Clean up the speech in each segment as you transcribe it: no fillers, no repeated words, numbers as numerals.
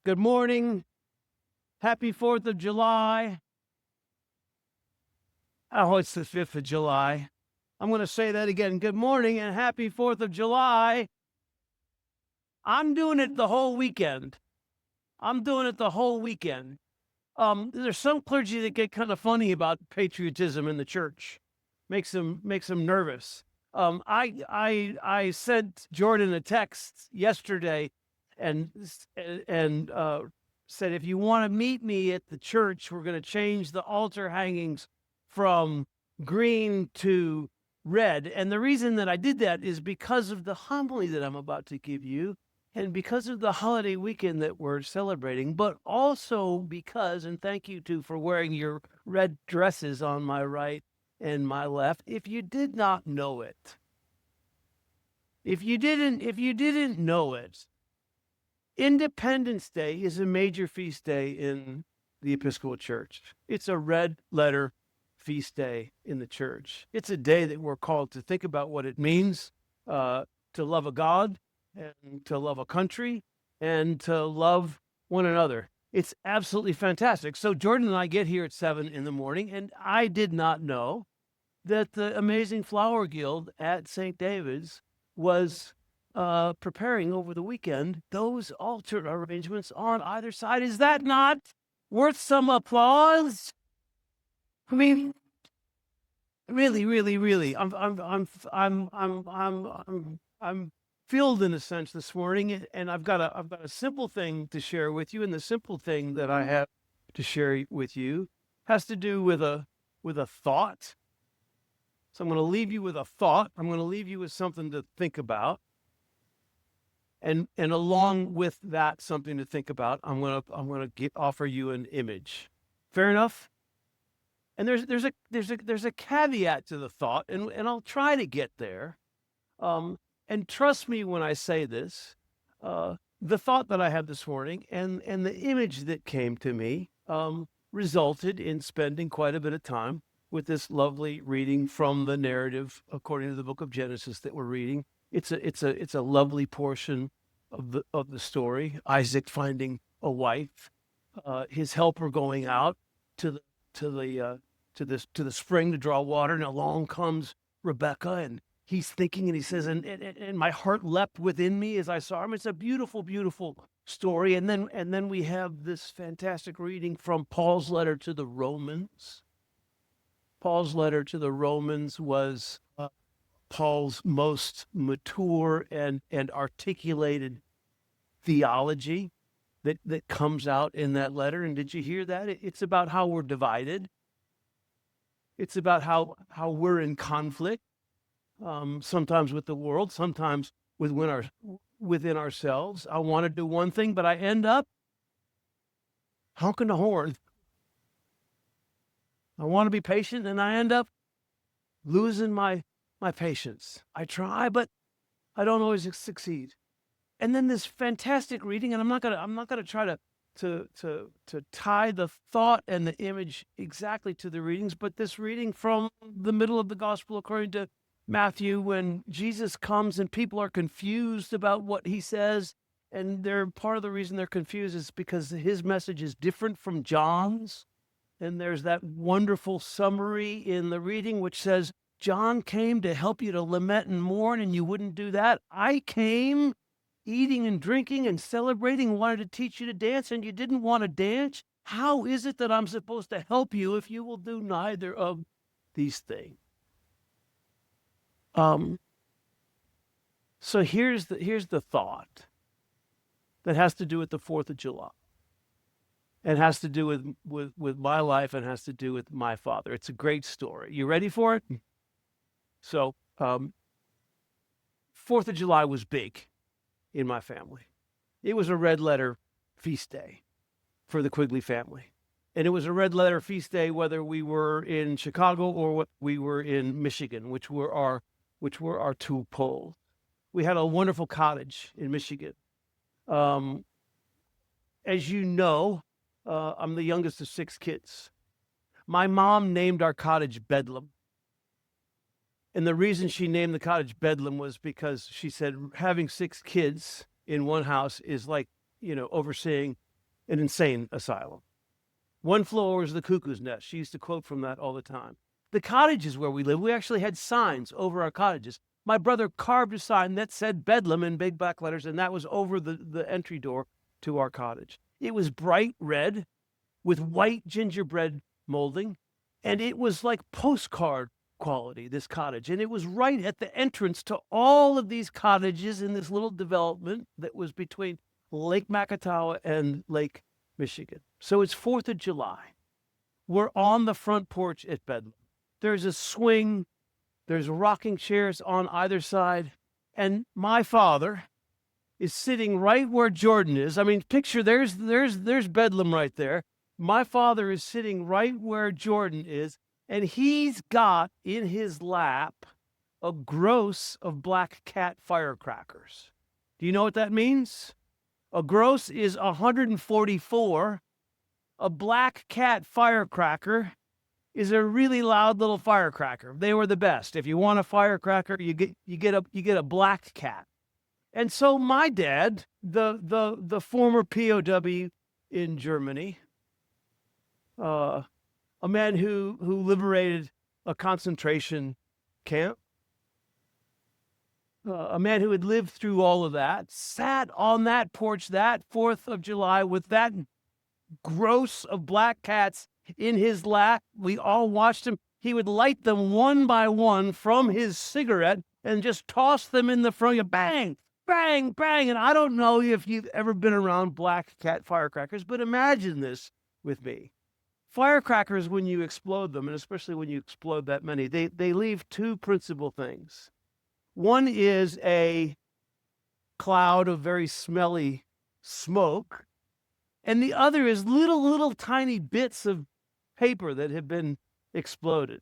Good morning. Happy 4th of July. Oh, it's the 5th of July. I'm going to say that again. Good morning and happy 4th of July. I'm doing it the whole weekend. There's some clergy that get kind of funny about patriotism in the church. Makes them nervous. I sent Jordan a text yesterday and said, if you want to meet me at the church, we're going to change the altar hangings from green to red. And the reason that I did that is because of the homily that I'm about to give you, and because of the holiday weekend that we're celebrating, but also because, and thank you too for wearing your red dresses on my right and my left. If you did not know it, if you didn't know it, Independence Day is a major feast day in the Episcopal Church. It's a red letter feast day in the church. It's a day that we're called to think about what it means to love a God and to love a country and to love one another. It's absolutely fantastic. So Jordan and I get here at 7 in the morning, and I did not know that the Amazing Flower Guild at St. David's was preparing over the weekend those altar arrangements on either side. Is that not worth some applause? I mean, really. I'm filled in a sense this morning, and I've got a simple thing to share with you, and the simple thing that I have to share with you has to do with a thought. So I'm going to leave you with a thought. I'm going to leave you with something to think about. And along with that, something to think about, I'm going to offer you an image. Fair enough? And there's a caveat to the thought, and I'll try to get there. And trust me when I say this, the thought that I had this morning and the image that came to me resulted in spending quite a bit of time with this lovely reading from the narrative according to the book of Genesis that we're reading. It's a lovely portion of the story. Isaac finding a wife, his helper going out to the spring to draw water, and along comes Rebecca, and he's thinking, and he says, and my heart leapt within me as I saw him. It's a beautiful, beautiful story. And then we have this fantastic reading from Paul's letter to the Romans. Paul's letter to the Romans was Paul's most mature and articulated theology that comes out in that letter. And did you hear that? It's about how we're divided. It's about how we're in conflict, sometimes with the world, sometimes within ourselves. I want to do one thing, but I end up honking the horn. I want to be patient, and I end up losing my patience. I try, but I don't always succeed. And then this fantastic reading, and I'm not gonna try to tie the thought and the image exactly to the readings, but this reading from the middle of the gospel according to Matthew, when Jesus comes and people are confused about what he says, and part of the reason they're confused is because his message is different from John's. And there's that wonderful summary in the reading which says, John came to help you to lament and mourn, and you wouldn't do that. I came eating and drinking and celebrating, wanted to teach you to dance, and you didn't want to dance. How is it that I'm supposed to help you if you will do neither of these things? So here's the thought that has to do with the 4th of July. It has to do with my life, and has to do with my father. It's a great story. You ready for it? So, 4th of July was big in my family. It was a red letter feast day for the Quigley family. And it was a red letter feast day whether we were in Chicago or we were in Michigan, which were our two poles. We had a wonderful cottage in Michigan. As you know, I'm the youngest of 6 kids. My mom named our cottage Bedlam. And the reason she named the cottage Bedlam was because she said having 6 kids in one house is like, overseeing an insane asylum. One flew over the cuckoo's nest. She used to quote from that all the time. The cottages where we lived, we actually had signs over our cottages. My brother carved a sign that said Bedlam in big black letters, and that was over the entry door to our cottage. It was bright red with white gingerbread molding, and it was like postcard quality, this cottage. And it was right at the entrance to all of these cottages in this little development that was between Lake Macatawa and Lake Michigan. So it's 4th of July. We're on the front porch at Bedlam. There's a swing, there's rocking chairs on either side, and my father is sitting right where Jordan is. I mean, picture there's Bedlam right there. My father is sitting right where Jordan is, and he's got in his lap a gross of black cat firecrackers. Do you know what that means? A gross is 144. A black cat firecracker is a really loud little firecracker. They were the best. If you want a firecracker, you get a black cat. And so my dad, the former POW in Germany, a man who liberated a concentration camp, a man who had lived through all of that, sat on that porch that 4th of July with that gross of black cats in his lap. We all watched him. He would light them one by one from his cigarette and just toss them in the front. Bang, bang, bang. And I don't know if you've ever been around black cat firecrackers, but imagine this with me. Firecrackers, when you explode them, and especially when you explode that many, they leave two principal things. One is a cloud of very smelly smoke, and the other is little tiny bits of paper that have been exploded.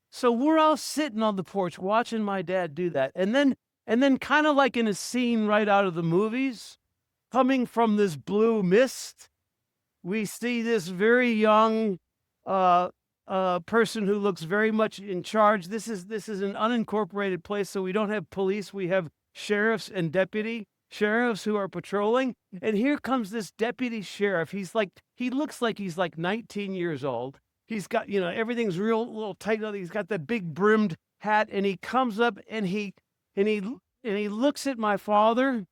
So we're all sitting on the porch watching my dad do that. And then kind of like in a scene right out of the movies, coming from this blue mist, we see this very young person who looks very much in charge. This is an unincorporated place, so we don't have police. We have sheriffs and deputy sheriffs who are patrolling. And here comes this deputy sheriff. He looks like he's like 19 years old. He's got, everything's real little tight. He's got that big brimmed hat, and he comes up and he looks at my father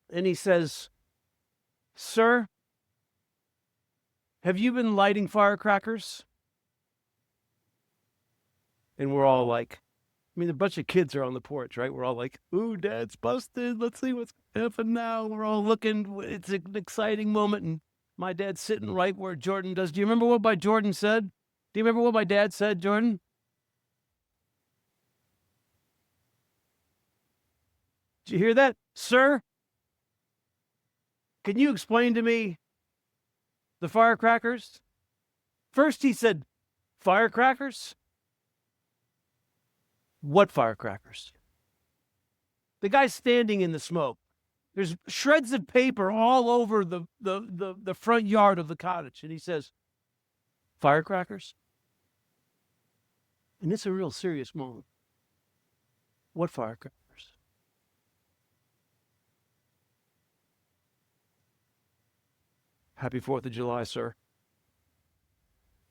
and he says, "Sir, have you been lighting firecrackers?" And we're all like, a bunch of kids are on the porch, right? We're all like, "Ooh, Dad's busted. Let's see what's happening now." We're all looking. It's an exciting moment. And my dad's sitting right where Jordan does. Do you remember what my Jordan said? Do you remember what my dad said, Jordan? Did you hear that? "Sir, can you explain to me the firecrackers?" First he said, "Firecrackers? What firecrackers?" The guy's standing in the smoke. There's shreds of paper all over the front yard of the cottage. And he says, "Firecrackers?" And it's a real serious moment. What firecrackers? "Happy 4th of July, sir."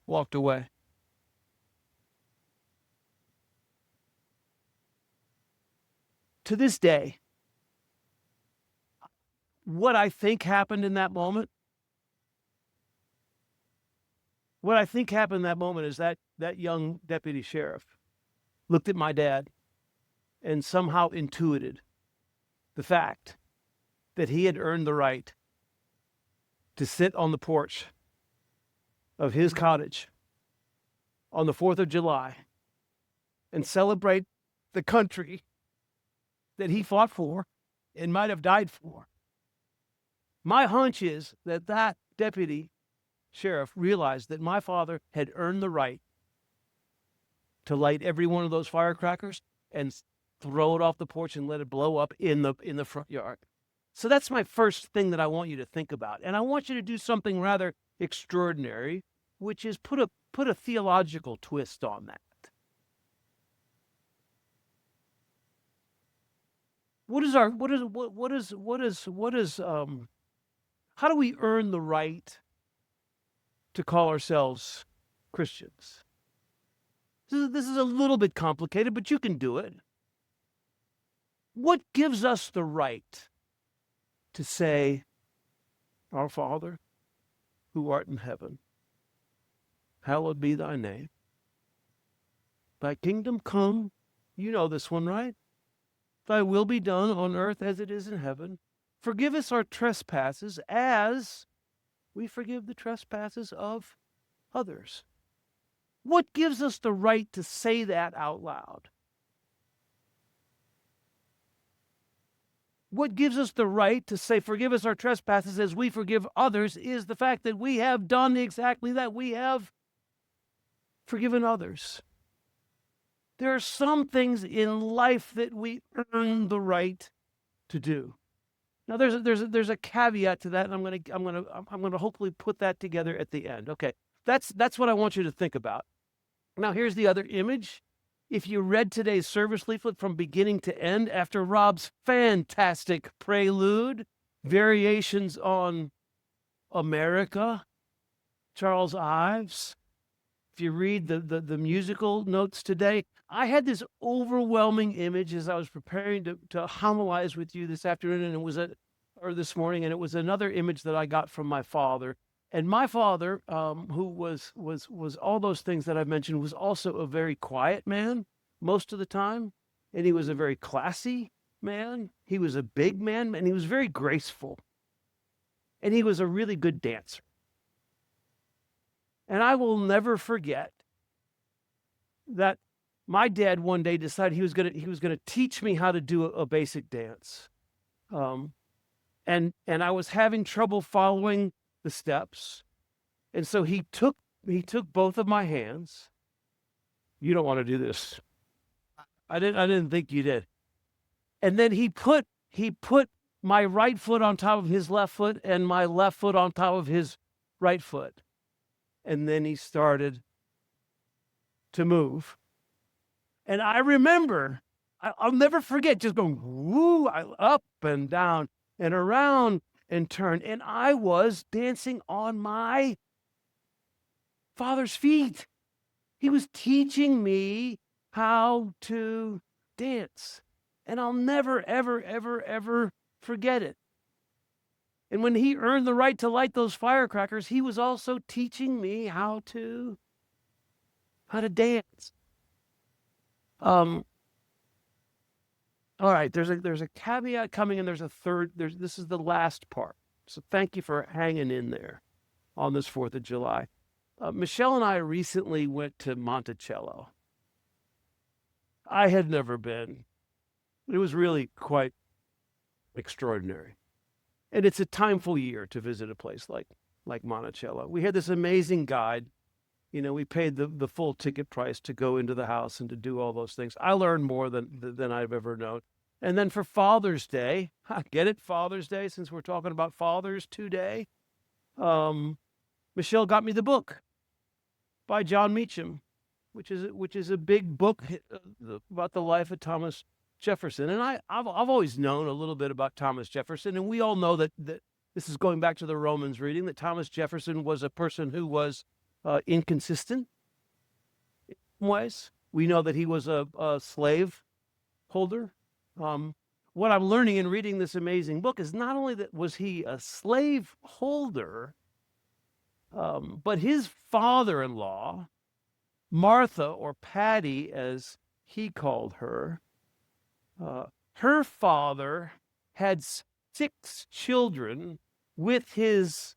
Walked away. To this day, what I think happened in that moment, is that young deputy sheriff looked at my dad and somehow intuited the fact that he had earned the right to sit on the porch of his cottage on the 4th of July and celebrate the country that he fought for and might have died for. My hunch is that deputy sheriff realized that my father had earned the right to light every one of those firecrackers and throw it off the porch and let it blow up in the front yard. So that's my first thing that I want you to think about. And I want you to do something rather extraordinary, which is put a theological twist on that. What is How do we earn the right to call ourselves Christians? This is a little bit complicated, but you can do it. What gives us the right to say, Our Father, who art in heaven, hallowed be thy name. Thy kingdom come. You know this one, right? Thy will be done on earth as it is in heaven. Forgive us our trespasses as we forgive the trespasses of others. What gives us the right to say that out loud? What gives us the right to say, forgive us our trespasses as we forgive others, is the fact that we have done exactly that. We have forgiven others. There are some things in life that we earn the right to do. Now, there's a caveat to that, and I'm gonna hopefully put that together at the end. Okay, that's what I want you to think about. Now, here's the other image. If you read today's service leaflet from beginning to end, after Rob's fantastic prelude, variations on America, Charles Ives, if you read the musical notes today, I had this overwhelming image as I was preparing to homilize with you this afternoon, and it was or this morning, and it was another image that I got from my father. And my father, who was all those things that I mentioned, was also a very quiet man most of the time, and he was a very classy man. He was a big man, and he was very graceful, and he was a really good dancer. And I will never forget that my dad one day decided he was gonna teach me how to do a basic dance, and I was having trouble following the steps, and so he took both of my hands. You don't want to do this. I didn't think you did. And then he put my right foot on top of his left foot and my left foot on top of his right foot. And then he started to move. And I remember, I'll never forget, just going woo, up and down and around and turn. And I was dancing on my father's feet. He was teaching me how to dance. And I'll never, ever, ever, ever forget it. And when he earned the right to light those firecrackers, he was also teaching me how to dance. All right, there's a caveat coming, and there's a third. This is the last part. So thank you for hanging in there on this 4th of July. Michelle and I recently went to Monticello. I had never been. It was really quite extraordinary. And it's a timeful year to visit a place like Monticello. We had this amazing guide. You know, we paid the full ticket price to go into the house and to do all those things. I learned more than I've ever known. And then for Father's Day, get it, Father's Day, since we're talking about fathers today, Michelle got me the book by John Meacham, which is a big book about the life of Thomas Jefferson. And I've always known a little bit about Thomas Jefferson, and we all know that this is going back to the Romans reading, that Thomas Jefferson was a person who was inconsistent in some ways. We know that he was a slave holder. What I'm learning in reading this amazing book is not only that was he a slave holder, but his father-in-law, Martha, or Patty as he called her, her father had 6 children with his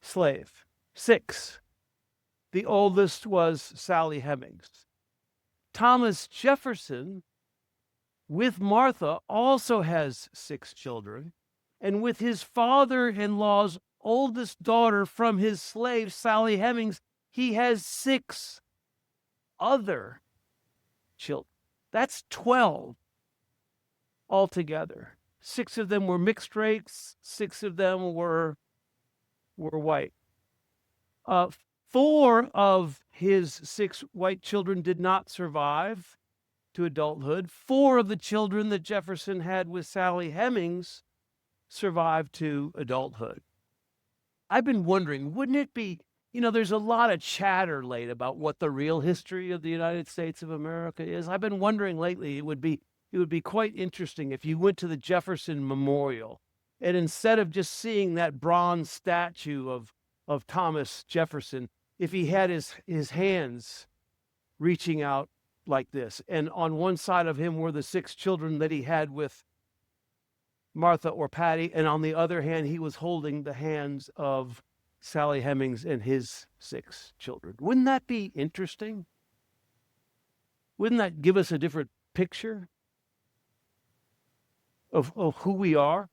slave. 6. The oldest was Sally Hemings. Thomas Jefferson, with Martha, also has 6 children, and with his father-in-law's oldest daughter from his slave, Sally Hemings, he has 6 other children. That's 12 altogether. 6 of them were mixed race, 6 of them were white. 4 of his 6 white children did not survive to adulthood. 4 of the children that Jefferson had with Sally Hemings survive to adulthood. I've been wondering, wouldn't it be, there's a lot of chatter late about what the real history of the United States of America is. I've been wondering lately, it would be quite interesting if you went to the Jefferson Memorial and instead of just seeing that bronze statue of Thomas Jefferson, if he had his hands reaching out like this, and on one side of him were the 6 children that he had with Martha or Patty, and on the other hand, he was holding the hands of Sally Hemings and his 6 children. Wouldn't that be interesting? Wouldn't that give us a different picture of who we are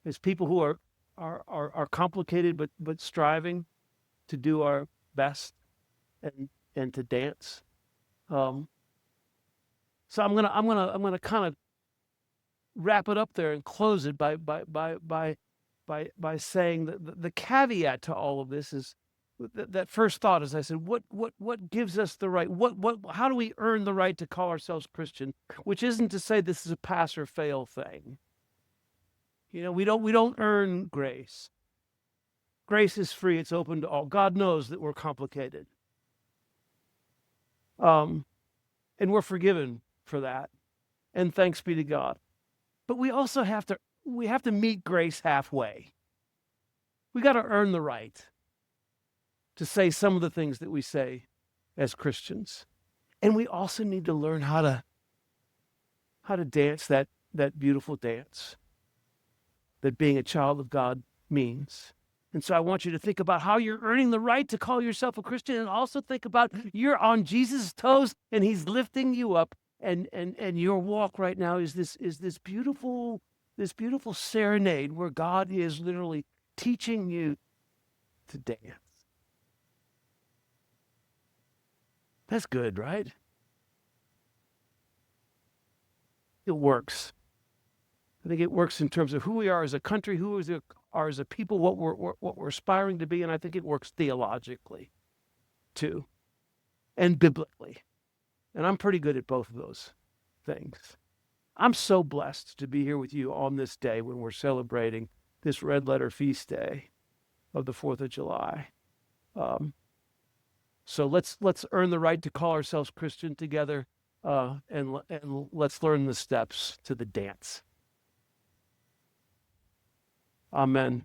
as people who are complicated but striving to do our best and to dance? So I'm gonna kind of wrap it up there and close it by saying that the caveat to all of this is that first thought, as I said, what gives us the right? How do we earn the right to call ourselves Christian? Which isn't to say this is a pass or fail thing. We don't earn grace. Grace is free. It's open to all. God knows that we're complicated. And we're forgiven for that. And thanks be to God. But we also have to meet grace halfway. We got to earn the right to say some of the things that we say as Christians. And we also need to learn how to dance that beautiful dance that being a child of God means. And so I want you to think about how you're earning the right to call yourself a Christian, and also think about you're on Jesus' toes and he's lifting you up, and your walk right now is this beautiful serenade where God is literally teaching you to dance. That's good, right? It works. I think it works in terms of who we are as a country, who we are as a people, what we're aspiring to be, and I think it works theologically too, and biblically. And I'm pretty good at both of those things. I'm so blessed to be here with you on this day when we're celebrating this Red Letter Feast Day of the 4th of July. So let's earn the right to call ourselves Christian together, and let's learn the steps to the dance. Amen.